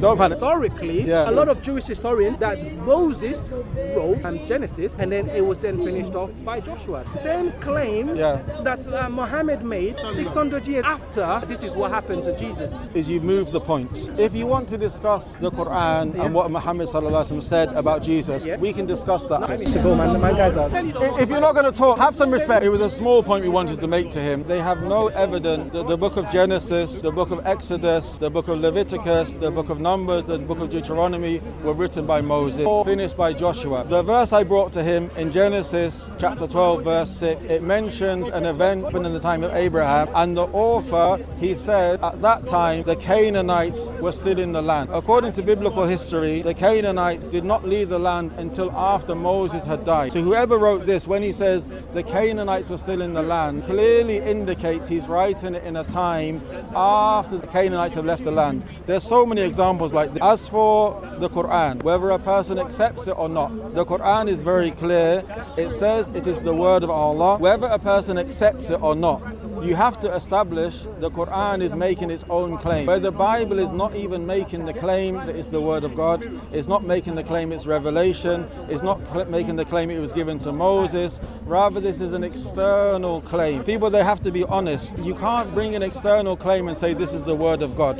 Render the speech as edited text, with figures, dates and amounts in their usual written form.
Don't panic. Historically, a lot of Jewish historians that Moses wrote Genesis, and then it was then finished off by Joshua. Same claim that Muhammad made 600 years after. This is what happened to Jesus. Is you move the point. If you want to discuss the Quran and what Muhammad said about Jesus, we can discuss that. If you're not going to talk, have some respect. It was a small point we wanted to make to him. They have no evidence that the book of Genesis, the book of Exodus, the book of Leviticus, the book of Numbers, the book of Deuteronomy were written by Moses, or finished by Joshua. The verse I brought to him in Genesis chapter 12 verse 6, it mentions an event happened in the time of Abraham, and the author, he said at that time the Canaanites were still in the land. According to biblical history, the Canaanites did not leave the land until after Moses had died. So whoever wrote this, when he says the Canaanites were still in the land, clearly indicates he's writing it in a time after the Canaanites have left the land. There's so many examples like this. As for the Quran, whether a person accepts it or not, the Quran is very clear. It says it is the word of Allah. Whether a person accepts it or not, you have to establish the Quran is making its own claim. But the Bible is not even making the claim that it's the word of God. It's not making the claim it's revelation. It's not making the claim it was given to Moses. Rather, this is an external claim. People, they have to be honest. You can't bring an external claim and say this is the word of God.